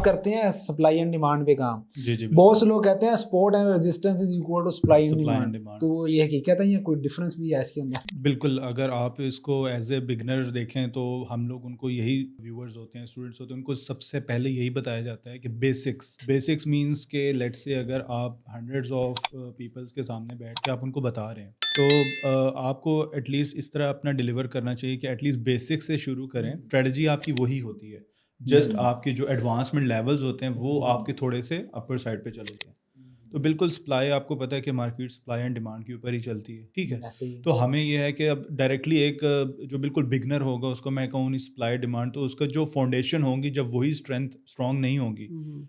آپ کرتے ہیں سپلائی اینڈ ڈیمانڈ پہ کام. جی جی بہت سے لوگ کہتے ہیں support and resistance is equal to supply and supply and demand. Demand. تو یہ حقیقت ہے یا کوئی ڈفرینس بھی ہے اس کے اندر؟ بالکل، اگر آپ اس کو ایز اے بگنر دیکھیں تو ہم لوگ ان کو یہی ویورز ہوتے ہیں، اسٹوڈنٹس ہوتے ہیں، ان کو سب سے پہلے یہی بتایا جاتا ہے کہ بیسکس مینس کہ لیٹ سے اگر آپ ہنڈریڈز آف پیپلس کے سامنے بیٹھ کے آپ ان کو بتا رہے ہیں تو آپ کو ایٹ لیسٹ اس طرح اپنا ڈیلیور کرنا چاہیے کہ ایٹ لیسٹ بیسک سے شروع کریں. اسٹریٹجی آپ کی وہی ہوتی ہے، جسٹ آپ کے جو ایڈوانسمنٹ لیولز ہوتے ہیں وہ آپ کے تھوڑے سے اپر سائڈ پہ چلے جائیں. تو بالکل سپلائی آپ کو پتہ ہے کہ مارکیٹ سپلائی اینڈ ڈیمانڈ کے اوپر ہی چلتی ہے، ٹھیک ہے. تو ہمیں یہ ہے کہ اب ڈائریکٹلی ایک جو بالکل بگنر ہوگا اس کو میں کہوں نہیں سپلائی ڈیمانڈ، تو اس کا جو فاؤنڈیشن ہوگی جب وہی اسٹرانگ نہیں ہوگی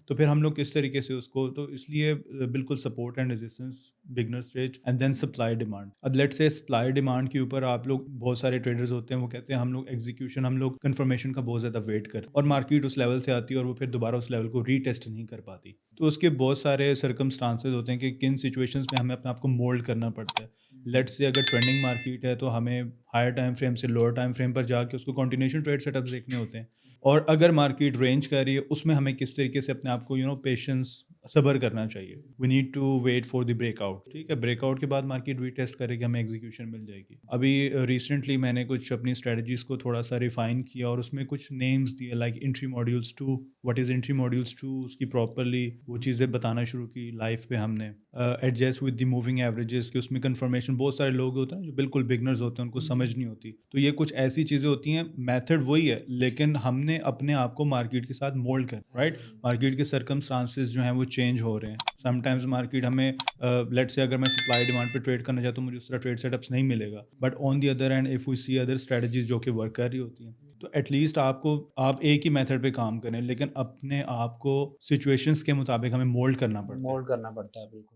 تو پھر ہم لوگ کس طریقے سے اس کو، تو اس لیے بالکل support and resistance beginner stage and then supply demand. اب لیٹ سے سپلائی ڈیمانڈ کے اوپر آپ لوگ بہت سارے ٹریڈرز ہوتے ہیں وہ کہتے ہیں ہم لوگ ایگزیکیوشن، ہم لوگ کنفرمیشن کا بہت زیادہ ویٹ کرتے ہیں اور مارکیٹ اس لیول سے آتی ہے اور وہ پھر دوبارہ اس لیول کو ری ٹیسٹ نہیں کر پاتی. تو اس کے بہت سارے سرکمسٹانسز ہوتے ہیں کہ کن سچویشنز میں ہمیں اپنے آپ کو مولڈ کرنا پڑتا ہے. لیٹ سے اگر ٹرینڈنگ مارکیٹ ہے تو ہمیں ہائر ٹائم فریم سے لوور ٹائم فریم پر جا کے اس کو کنٹینیوشن ٹریڈ سیٹ اپس دیکھنے ہوتے ہیں. اور اگر مارکیٹ رینج کر رہی ہے اس میں ہمیں کس طریقے سے اپنے آپ کو پیشنس صبر کرنا چاہیے. We need to wait for the break out. ٹھیک ہے، بریک آؤٹ کے بعد مارکیٹ ری ٹیسٹ کرے گی، ہمیں ایگزیکیوشن مل جائے گی. ابھی ریسنٹلی میں نے کچھ اپنی اسٹریٹجیز کو تھوڑا سا ریفائن کیا اور اس میں کچھ نیمز دیے like entry modules 2. What is entry modules 2؟ اس کی پراپرلی وہ چیزیں بتانا شروع کی لائف پہ. ہم نے adjust with the moving averages کہ اس میں کنفرمیشن بہت سارے لوگ ہوتے ہیں جو بالکل بگنرز ہوتے ہیں ان کو سمجھ نہیں ہوتی. تو یہ کچھ ایسی چیزیں ہوتی ہیں، میتھڈ وہی ہے لیکن ہم نے اپنے آپ کو مارکیٹ کے ساتھ مولڈ کر رائٹ. مارکیٹ کے سرکمسٹانسز جو ہیں وہ چینج ہو رہے ہیں. سم ٹائمز مارکیٹ ہمیں لیٹ سے اگر میں سپلائی ڈیمانڈ پہ ٹریڈ کرنا چاہتا ہوں مجھے اس طرح ٹریڈ سیٹ اپس نہیں ملے گا. But on the other hand if we see other strategies جو کہ ورک کر رہی ہوتی ہیں تو ایٹ لیسٹ آپ ایک ہی میتھڈ پہ کام کریں لیکن اپنے آپ کو سچویشنس کے مطابق ہمیں مولڈ کرنا پڑتا ہے. بالکل.